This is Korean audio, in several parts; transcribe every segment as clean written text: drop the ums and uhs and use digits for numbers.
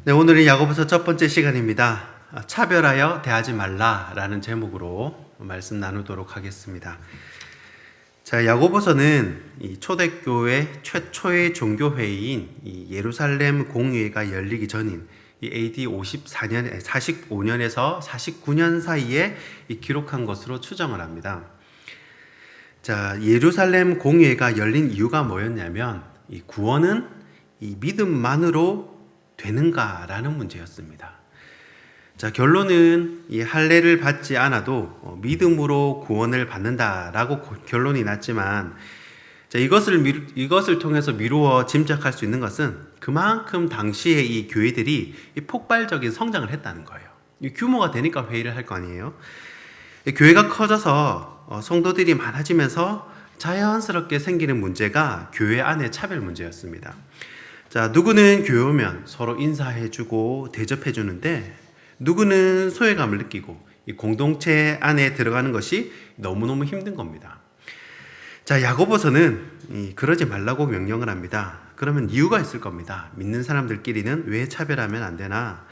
네, 오늘은 야고보서 첫 번째 시간입니다. 차별하여 대하지 말라라는 제목으로 말씀 나누도록 하겠습니다. 자, 야고보서는 이 초대교회 최초의 종교회의인 이 예루살렘 공의회가 열리기 전인 이 AD 45년에서 49년 사이에 기록한 것으로 추정을 합니다. 자, 예루살렘 공의회가 열린 이유가 뭐였냐면 이 구원은 이 믿음만으로 되는가라는 문제였습니다. 자, 결론은 이 할례를 받지 않아도 믿음으로 구원을 받는다라고 결론이 났지만, 자, 이것을 통해서 미루어 짐작할 수 있는 것은 그만큼 당시에 이 교회들이 이 폭발적인 성장을 했다는 거예요. 이 규모가 되니까 회의를 할 거 아니에요. 교회가 커져서 성도들이 많아지면서 자연스럽게 생기는 문제가 교회 안의 차별 문제였습니다. 자, 누구는 교회 오면 서로 인사해주고 대접해주는데 누구는 소외감을 느끼고 이 공동체 안에 들어가는 것이 너무너무 힘든 겁니다. 자, 야고보서는 그러지 말라고 명령을 합니다. 그러면 이유가 있을 겁니다. 믿는 사람들끼리는 왜 차별하면 안 되나?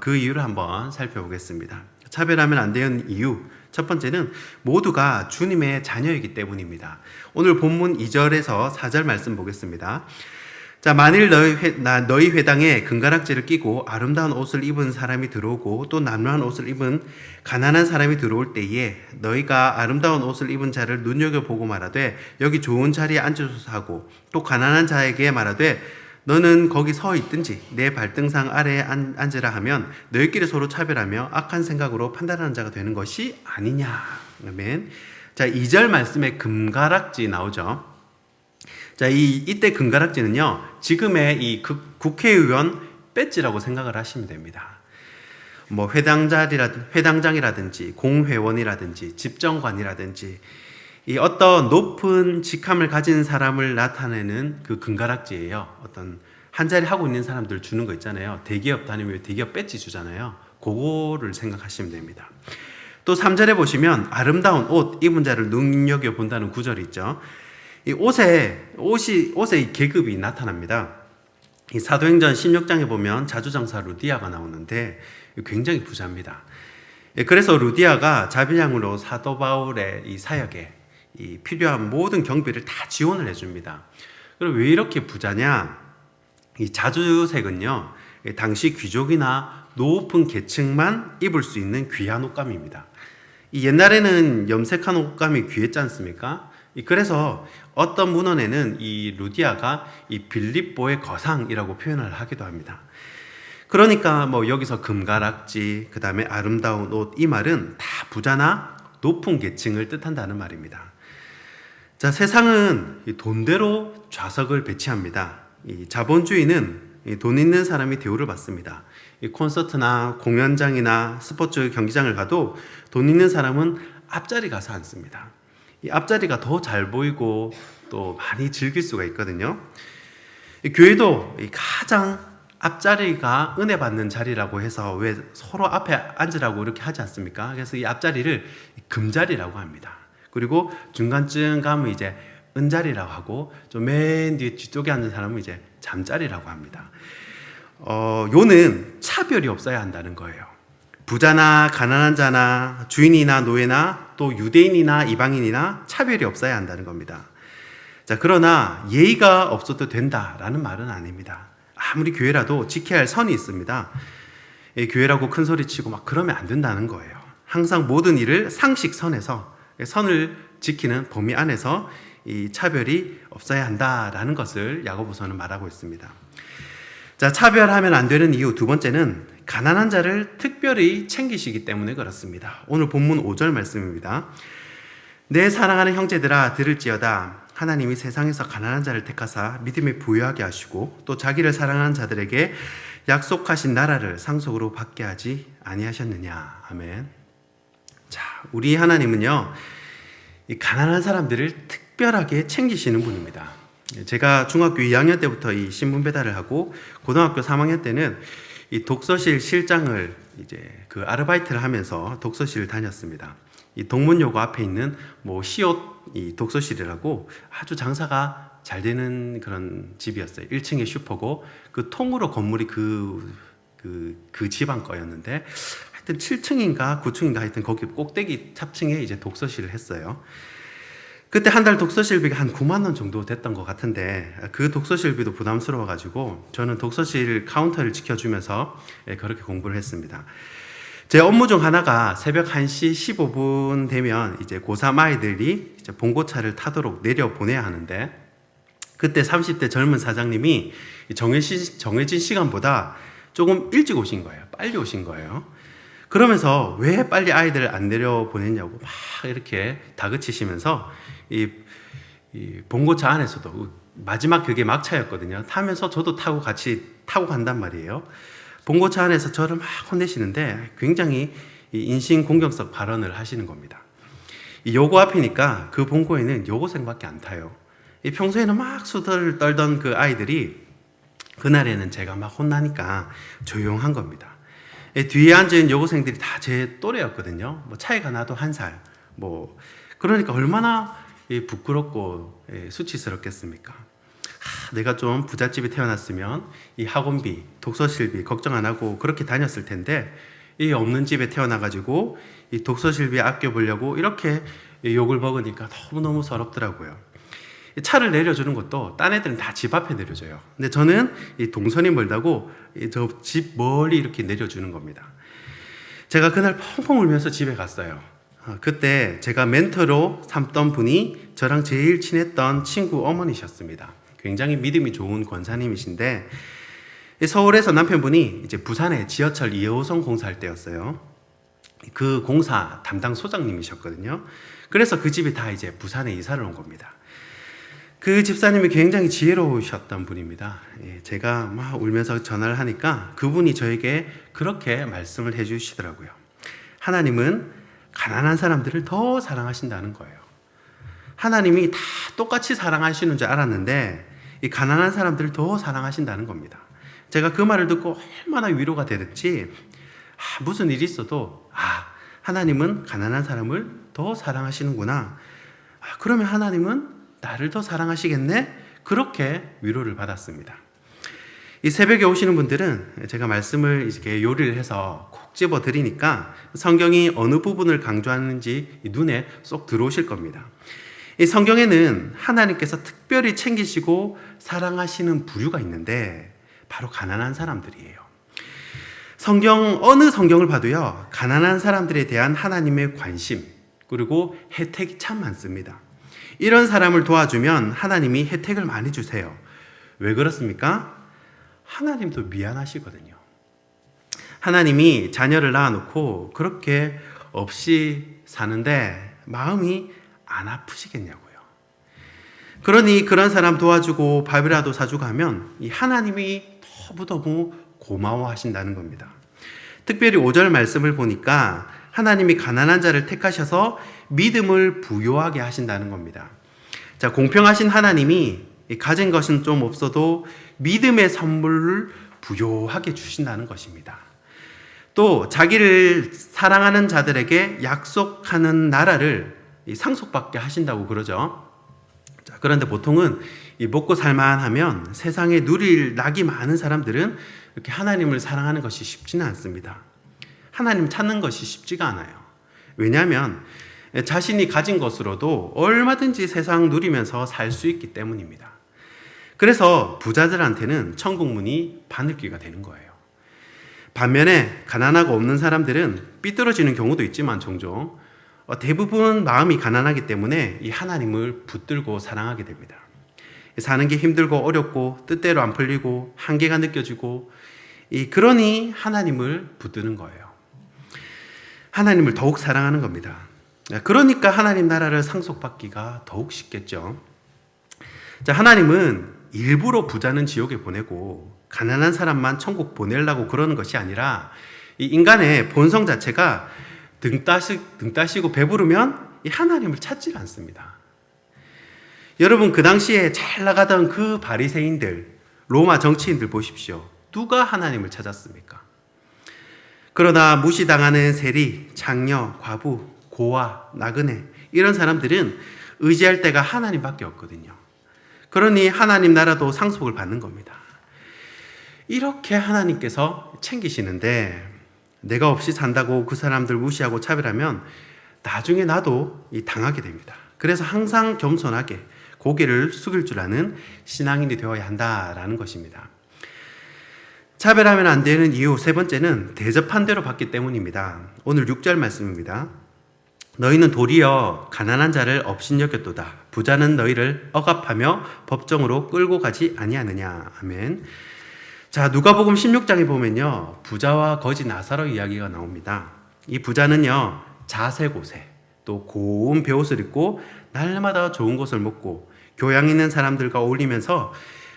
그 이유를 한번 살펴보겠습니다. 차별하면 안 되는 이유, 첫 번째는 모두가 주님의 자녀이기 때문입니다. 오늘 본문 2절에서 4절 말씀 보겠습니다. 자, 만일 너희 회당에 금가락지를 끼고 아름다운 옷을 입은 사람이 들어오고 또 남루한 옷을 입은 가난한 사람이 들어올 때에 너희가 아름다운 옷을 입은 자를 눈여겨보고 말하되 여기 좋은 자리에 앉으소서 하고 또 가난한 자에게 말하되 너는 거기 서 있든지 내 발등상 아래에 앉으라 하면 너희끼리 서로 차별하며 악한 생각으로 판단하는 자가 되는 것이 아니냐. 아멘. 자, 2절 말씀에 금가락지 나오죠. 자, 이때 금가락지는요, 지금의 이 국회의원 배지라고 생각을 하시면 됩니다. 뭐 회당장이라든지 공회원이라든지 집정관이라든지 이 어떤 높은 직함을 가진 사람을 나타내는 그 금가락지예요. 어떤 한 자리 하고 있는 사람들 주는 거 있잖아요. 대기업 다니면 대기업 배지 주잖아요. 그거를 생각하시면 됩니다. 또 3절에 보시면 아름다운 옷 입은 자를 눈여겨본다는 구절이 있죠. 이 옷의 계급이 나타납니다. 이 사도행전 16장에 보면 자주장사 루디아가 나오는데 굉장히 부자입니다. 그래서 루디아가 자비량으로 사도 바울의 이 사역에 이 필요한 모든 경비를 다 지원을 해줍니다. 그럼 왜 이렇게 부자냐? 이 자주색은요, 당시 귀족이나 높은 계층만 입을 수 있는 귀한 옷감입니다. 이 옛날에는 염색한 옷감이 귀했지 않습니까? 그래서 어떤 문헌에는 이 루디아가 이 빌립보의 거상이라고 표현을 하기도 합니다. 그러니까 뭐 여기서 금가락지, 그 다음에 아름다운 옷, 이 말은 다 부자나 높은 계층을 뜻한다는 말입니다. 자, 세상은 돈대로 좌석을 배치합니다. 이 자본주의는 돈 있는 사람이 대우를 받습니다. 이 콘서트나 공연장이나 스포츠 경기장을 가도 돈 있는 사람은 앞자리 가서 앉습니다. 이 앞자리가 더 잘 보이고 또 많이 즐길 수가 있거든요. 이 교회도 가장 앞자리가 은혜 받는 자리라고 해서 왜 서로 앞에 앉으라고 이렇게 하지 않습니까? 그래서 이 앞자리를 금자리라고 합니다. 그리고 중간쯤 가면 이제 은자리라고 하고 좀 맨 뒤쪽에 앉은 사람은 이제 잠자리라고 합니다. 요는 차별이 없어야 한다는 거예요. 부자나 가난한 자나 주인이나 노예나 또 유대인이나 이방인이나 차별이 없어야 한다는 겁니다. 자, 그러나 예의가 없어도 된다라는 말은 아닙니다. 아무리 교회라도 지켜야 할 선이 있습니다. 교회라고 큰 소리 치고 막 그러면 안 된다는 거예요. 항상 모든 일을 상식선에서 선을 지키는 범위 안에서 이 차별이 없어야 한다라는 것을 야고보서는 말하고 있습니다. 자, 차별하면 안 되는 이유 두 번째는 가난한 자를 특별히 챙기시기 때문에 그렇습니다. 오늘 본문 5절 말씀입니다. 내 사랑하는 형제들아 들을지어다. 하나님이 세상에서 가난한 자를 택하사 믿음에 부유하게 하시고 또 자기를 사랑하는 자들에게 약속하신 나라를 상속으로 받게 하지 아니하셨느냐. 아멘. 자, 우리 하나님은요, 이 가난한 사람들을 특별하게 챙기시는 분입니다. 제가 중학교 2학년 때부터 이 신문 배달을 하고 고등학교 3학년 때는 이 독서실 실장을 이제 그 아르바이트를 하면서 독서실을 다녔습니다. 이 동문여고 앞에 있는 뭐 시옷 이 독서실이라고 아주 장사가 잘 되는 그런 집이었어요. 1층에 슈퍼고 그 통으로 건물이 그 그 집안 거였는데 하여튼 7층인가 9층인가 하여튼 거기 꼭대기 탑층에 이제 독서실을 했어요. 그때 한 달 독서실비가 한 9만 원 정도 됐던 것 같은데 그 독서실비도 부담스러워가지고 저는 독서실 카운터를 지켜주면서 그렇게 공부를 했습니다. 제 업무 중 하나가 새벽 1시 15분 되면 이제 고3 아이들이 이제 봉고차를 타도록 내려 보내야 하는데 그때 30대 젊은 사장님이 정해진 시간보다 조금 일찍 오신 거예요. 빨리 오신 거예요. 그러면서 왜 빨리 아이들을 안 내려 보냈냐고 막 이렇게 다그치시면서 이 봉고차 안에서도 마지막 그게 막차였거든요. 타면서 저도 같이 타고 간단 말이에요. 봉고차 안에서 저를 막 혼내시는데 굉장히 인신공격성 발언을 하시는 겁니다. 요고 앞이니까 그 봉고에는 요고생밖에 안 타요. 평소에는 막 수다를 떨던 그 아이들이 그날에는 제가 막 혼나니까 조용한 겁니다. 뒤에 앉은 여고생들이 다 제 또래였거든요. 뭐 차이가 나도 1살. 그러니까 얼마나 부끄럽고 수치스럽겠습니까? 내가 좀 부잣집에 태어났으면 이 학원비, 독서실비 걱정 안 하고 그렇게 다녔을 텐데 이 없는 집에 태어나가지고 이 독서실비 아껴보려고 이렇게 욕을 먹으니까 너무너무 서럽더라고요. 차를 내려주는 것도 딴 애들은 다 집 앞에 내려줘요. 근데 저는 이 동선이 멀다고 저 집 멀리 이렇게 내려주는 겁니다. 제가 그날 펑펑 울면서 집에 갔어요. 그때 제가 멘토로 삼던 분이 저랑 제일 친했던 친구 어머니셨습니다. 굉장히 믿음이 좋은 권사님이신데 서울에서 남편분이 이제 부산에 지하철 2호선 공사할 때였어요. 그 공사 담당 소장님이셨거든요. 그래서 그 집이 다 이제 부산에 이사를 온 겁니다. 그 집사님이 굉장히 지혜로우셨던 분입니다. 제가 막 울면서 전화를 하니까 그분이 저에게 그렇게 말씀을 해주시더라고요. 하나님은 가난한 사람들을 더 사랑하신다는 거예요. 하나님이 다 똑같이 사랑하시는 줄 알았는데 이 가난한 사람들을 더 사랑하신다는 겁니다. 제가 그 말을 듣고 얼마나 위로가 되었지. 무슨 일이 있어도 하나님은 가난한 사람을 더 사랑하시는구나. 그러면 하나님은 나를 더 사랑하시겠네? 그렇게 위로를 받았습니다. 이 새벽에 오시는 분들은 제가 말씀을 이렇게 요리를 해서 콕 집어 드리니까 성경이 어느 부분을 강조하는지 눈에 쏙 들어오실 겁니다. 이 성경에는 하나님께서 특별히 챙기시고 사랑하시는 부류가 있는데 바로 가난한 사람들이에요. 어느 성경을 봐도요, 가난한 사람들에 대한 하나님의 관심 그리고 혜택이 참 많습니다. 이런 사람을 도와주면 하나님이 혜택을 많이 주세요. 왜 그렇습니까? 하나님도 미안하시거든요. 하나님이 자녀를 낳아놓고 그렇게 없이 사는데 마음이 안 아프시겠냐고요. 그러니 그런 사람 도와주고 밥이라도 사주고 하면 이 하나님이 너무너무 고마워하신다는 겁니다. 특별히 5절 말씀을 보니까 하나님이 가난한 자를 택하셔서 믿음을 부요하게 하신다는 겁니다. 자, 공평하신 하나님이 가진 것은 좀 없어도 믿음의 선물을 부요하게 주신다는 것입니다. 또 자기를 사랑하는 자들에게 약속하는 나라를 상속받게 하신다고 그러죠. 자, 그런데 보통은 먹고 살만하면 세상에 누릴 낙이 많은 사람들은 이렇게 하나님을 사랑하는 것이 쉽지는 않습니다. 하나님 찾는 것이 쉽지가 않아요. 왜냐하면 자신이 가진 것으로도 얼마든지 세상 누리면서 살 수 있기 때문입니다. 그래서 부자들한테는 천국 문이 바늘귀가 되는 거예요. 반면에 가난하고 없는 사람들은 삐뚤어지는 경우도 있지만 종종 대부분 마음이 가난하기 때문에 이 하나님을 붙들고 사랑하게 됩니다. 사는 게 힘들고 어렵고 뜻대로 안 풀리고 한계가 느껴지고 그러니 하나님을 붙드는 거예요. 하나님을 더욱 사랑하는 겁니다. 그러니까 하나님 나라를 상속받기가 더욱 쉽겠죠. 자, 하나님은 일부러 부자는 지옥에 보내고 가난한 사람만 천국 보내려고 그러는 것이 아니라 이 인간의 본성 자체가 등 따시고 배부르면 이 하나님을 찾지 않습니다. 여러분, 그 당시에 잘 나가던 그 바리새인들, 로마 정치인들 보십시오. 누가 하나님을 찾았습니까? 그러나 무시당하는 세리, 장녀, 과부, 고아, 나그네 이런 사람들은 의지할 데가 하나님밖에 없거든요. 그러니 하나님 나라도 상속을 받는 겁니다. 이렇게 하나님께서 챙기시는데 내가 없이 산다고 그 사람들 무시하고 차별하면 나중에 나도 당하게 됩니다. 그래서 항상 겸손하게 고개를 숙일 줄 아는 신앙인이 되어야 한다라는 것입니다. 차별하면 안 되는 이유 세 번째는 대접한 대로 받기 때문입니다. 오늘 6절 말씀입니다. 너희는 도리어 가난한 자를 업신여겼도다. 부자는 너희를 억압하며 법정으로 끌고 가지 아니하느냐. 아멘. 자, 누가복음 16장에 보면요, 부자와 거지 나사로 이야기가 나옵니다. 이 부자는요, 자세고세, 또 고운 베옷을 입고 날마다 좋은 것을 먹고 교양 있는 사람들과 어울리면서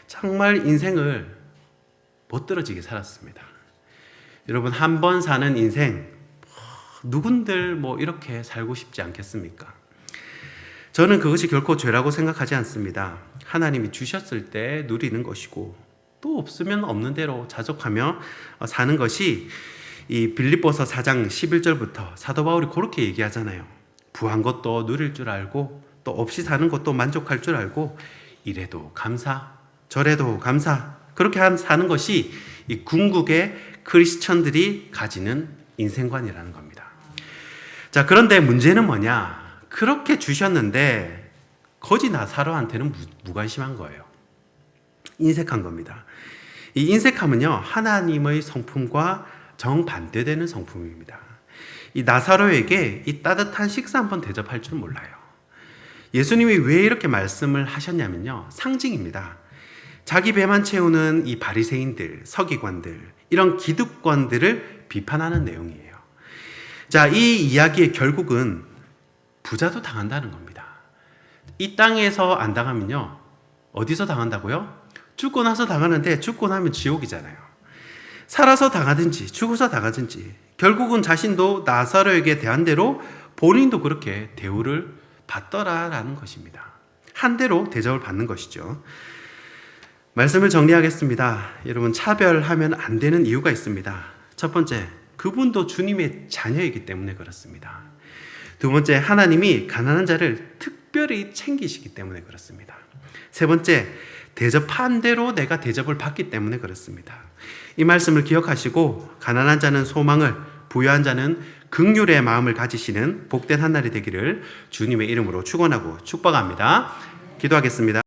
정말 인생을 멋들어지게 살았습니다. 여러분, 한 번 사는 인생 누군들 이렇게 살고 싶지 않겠습니까? 저는 그것이 결코 죄라고 생각하지 않습니다. 하나님이 주셨을 때 누리는 것이고 또 없으면 없는 대로 자족하며 사는 것이 이 빌립보서 4장 11절부터 사도 바울이 그렇게 얘기하잖아요. 부한 것도 누릴 줄 알고 또 없이 사는 것도 만족할 줄 알고 이래도 감사 저래도 감사 그렇게 사는 것이 이 궁극의 크리스천들이 가지는 인생관이라는 겁니다. 자, 그런데 문제는 뭐냐? 그렇게 주셨는데 거지 나사로한테는 무관심한 거예요. 인색한 겁니다. 이 인색함은요, 하나님의 성품과 정반대되는 성품입니다. 이 나사로에게 이 따뜻한 식사 한번 대접할 줄 몰라요. 예수님이 왜 이렇게 말씀을 하셨냐면요, 상징입니다. 자기 배만 채우는 이 바리새인들, 서기관들, 이런 기득권들을 비판하는 내용이에요. 자, 이 이야기의 결국은 부자도 당한다는 겁니다. 이 땅에서 안 당하면요, 어디서 당한다고요? 죽고 나서 당하는데 죽고 나면 지옥이잖아요. 살아서 당하든지 죽어서 당하든지 결국은 자신도 나사로에게 대한 대로 본인도 그렇게 대우를 받더라라는 것입니다. 한 대로 대접을 받는 것이죠. 말씀을 정리하겠습니다. 여러분, 차별하면 안 되는 이유가 있습니다. 첫 번째, 그분도 주님의 자녀이기 때문에 그렇습니다. 두 번째, 하나님이 가난한 자를 특별히 챙기시기 때문에 그렇습니다. 세 번째, 대접한 대로 내가 대접을 받기 때문에 그렇습니다. 이 말씀을 기억하시고 가난한 자는 소망을, 부유한 자는 긍휼의 마음을 가지시는 복된 한 날이 되기를 주님의 이름으로 축원하고 축복합니다. 기도하겠습니다.